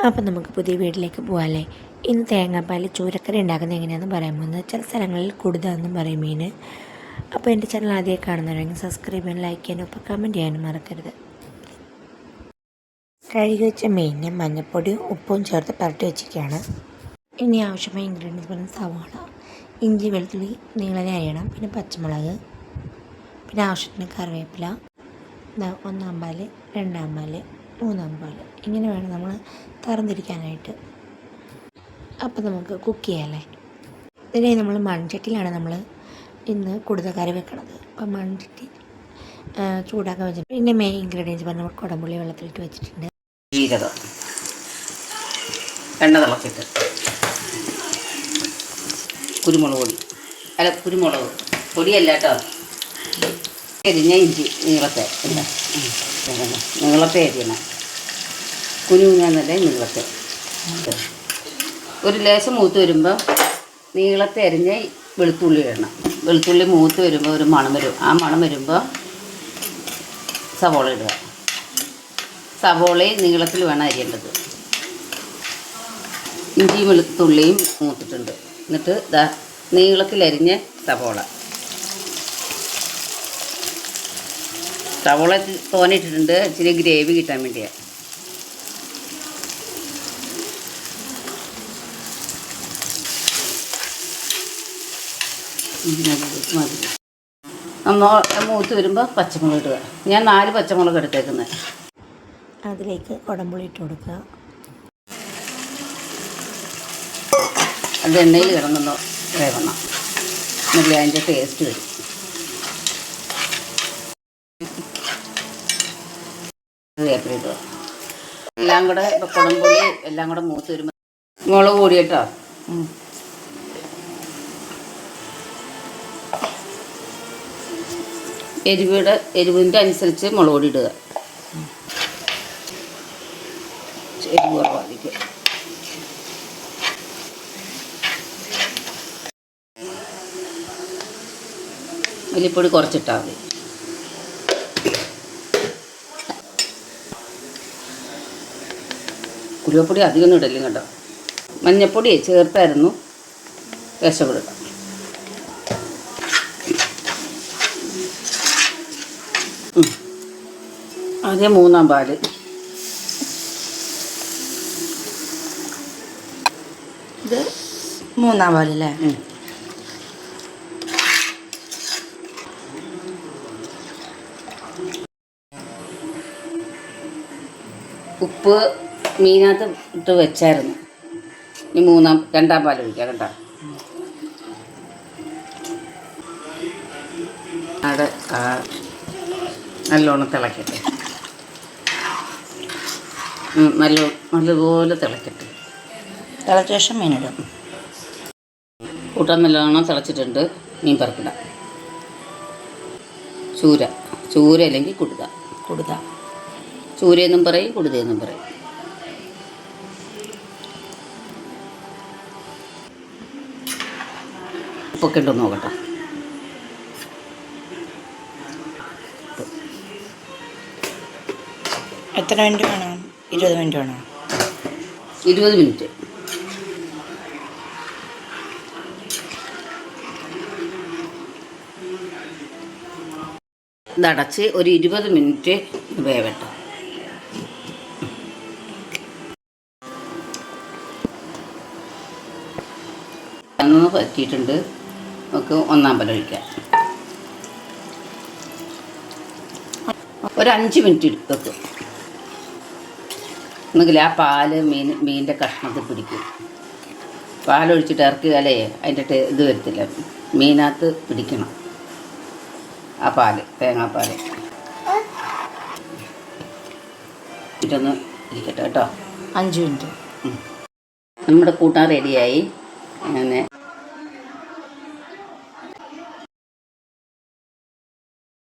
അപ്പം നമുക്ക് പുതിയ വീട്ടിലേക്ക് പോകാമല്ലേ. ഇന്ന് തേങ്ങാപ്പാൽ ചൂരക്കറി ഉണ്ടാക്കുന്നത് എങ്ങനെയാണെന്ന് പറയാൻ പോകുന്നത്. ചില സ്ഥലങ്ങളിൽ കൂടുതലെന്നും പറയും മീൻ. അപ്പോൾ എൻ്റെ ചാനൽ ആദ്യമായി കാണുന്നവരെങ്കിൽ സബ്സ്ക്രൈബ് ചെയ്യാനും ലൈക്ക് ചെയ്യാനും ഒപ്പം കമൻറ്റ് ചെയ്യാനും മറക്കരുത്. കഴുകി വെച്ച മീനിന് മഞ്ഞൾപ്പൊടിയും ഉപ്പും ചേർത്ത് പുരട്ടി വെച്ചിരിക്കുകയാണ്. ഇനി ആവശ്യമായ ഇൻഗ്രീഡിയൻസ് പറയുന്നത് സവാള, ഇഞ്ചി, വെളുത്തുള്ളി നീളനെ അരിയണം, പിന്നെ പച്ചമുളക്, പിന്നെ ആവശ്യത്തിന് കറിവേപ്പില, ഒന്നാം പാൽ, രണ്ടാം പാൽ, മൂന്നാം പാൽ, ഇങ്ങനെ വേണം നമ്മൾ തരംതിരിക്കാനായിട്ട്. അപ്പോൾ നമുക്ക് കുക്ക് ചെയ്യാമല്ലേ. ഇതിനെ നമ്മൾ മൺചട്ടിയിലാണ് നമ്മൾ ഇന്ന് കൂടുതൽ കറി വെക്കണത്. അപ്പം മൺചട്ടി ചൂടാക്കാൻ വെച്ചിട്ട് പിന്നെ മെയിൻ ഇൻഗ്രീഡിയൻസ് പറഞ്ഞാൽ കുടംപുള്ളി വെള്ളത്തിലിട്ട് വെച്ചിട്ടുണ്ട്. ജീരകം, എണ്ണ തിളച്ചിട്ട് കുരുമുളക് പൊടി, കുരുമുളക് പൊടിയല്ല കേട്ടോ, എരിഞ്ഞ ഇഞ്ചി നീളത്തെ എരിയണം, കുഞ്ഞുകുഞ്ഞാന്നല്ല നീളത്തെ. ഒരു ലേശം മൂത്ത് വരുമ്പോൾ നീളത്തെ അരിഞ്ഞ വെളുത്തുള്ളി ഇടണം. വെളുത്തുള്ളി മൂത്ത് വരുമ്പോൾ ഒരു മണം വരും. ആ മണം വരുമ്പോൾ സവോള ഇടുക. സവോളയും നീളത്തിൽ വേണം അരിയേണ്ടത്. ഇഞ്ചിയും വെളുത്തുള്ളിയും മൂത്തിട്ടുണ്ട്. എന്നിട്ട് നീളത്തിലരിഞ്ഞ സവോള തോന്നിയിട്ടിട്ടുണ്ട്. ഇച്ചിരി ഗ്രേവി കിട്ടാൻ വേണ്ടിയാണ്. മൂത്ത് വരുമ്പോൾ പച്ചമുളക് ഇടുക. ഞാൻ 4 പച്ചമുളക് എടുത്തേക്കുന്നത്. അതിലേക്ക് കുടംപുളി ഇട്ട് കൊടുക്കുക. അത് എണ്ണയിൽ കിടന്നൊന്ന് വേവണം. എന്നിട്ട് അതിൻ്റെ ടേസ്റ്റ് വരും. വേപ്പില ഇടുക. എല്ലാം കൂടെ ഇപ്പോൾ കുടംപുളി എല്ലാം കൂടെ മൂത്ത് വരുമ്പോൾ മുളക് പൊടി കേട്ടോ. എരിവിൻ്റെ അനുസരിച്ച് മുളക് പൊടി ഇടുക. എരിവ് കുറവായിരിക്കും. മല്ലിപ്പൊടി കുറച്ചിട്ടാൽ മതി. കുരുവപ്പൊടി അധികമൊന്നും ഇടലും കേട്ടോ. മഞ്ഞൾപ്പൊടി ചേർത്തായിരുന്നു രസപ്പെടുക. ആദ്യം മൂന്നാം പാൽ, ഇത് മൂന്നാം പാലല്ലേ. ഉപ്പ് മീനകത്ത് ഇട്ട് വെച്ചായിരുന്നു. ഇനി രണ്ടാം പാൽ ഒഴിക്കാം കേട്ടോ. അവിടെ നല്ലോണം തിളക്കട്ടെ. നല്ലപോലെ തിളക്കട്ടെ. തിളച്ച ശേഷം മീനിടും. കൂട്ടാൻ നല്ലോണം തിളച്ചിട്ടുണ്ട്. മീൻ പറക്കിടാം. ചൂര അല്ലെങ്കിൽ കുടുത. ചൂരയെന്നും പറയും, കുടുതയെന്നും പറയും. ഉപ്പൊക്കെ ഉണ്ടോ നോക്കട്ടെ. എത്ര മിനിറ്റ് വേണം? 20 മിനിറ്റ് വേണം. 20 മിനിറ്റ്. ഇതടച്ച് ഒരു 20 മിനിറ്റ് വേവട്ടെ. അന്ന് പറ്റിയിട്ടുണ്ട്. നമുക്ക് ഒന്നാം പാൽ ഒഴിക്കാം. ഒരു 5 മിനിറ്റ് വെക്കും. എന്നെങ്കിൽ ആ പാല് മീനിൻ്റെ കഷ്ണത്തിൽ പിടിക്കും. പാലൊഴിച്ചിട്ട് ഇറക്കിയാലേ അതിൻ്റെ ഇത് വരത്തില്ല. മീനകത്ത് പിടിക്കണം ആ പാല്, തേങ്ങാപ്പാൽ. ഇതൊന്ന് ഇരിക്കട്ടെ കേട്ടോ. 5 മിനിറ്റ്. നമ്മുടെ കൂട്ടാൻ റെഡിയായി. അങ്ങനെ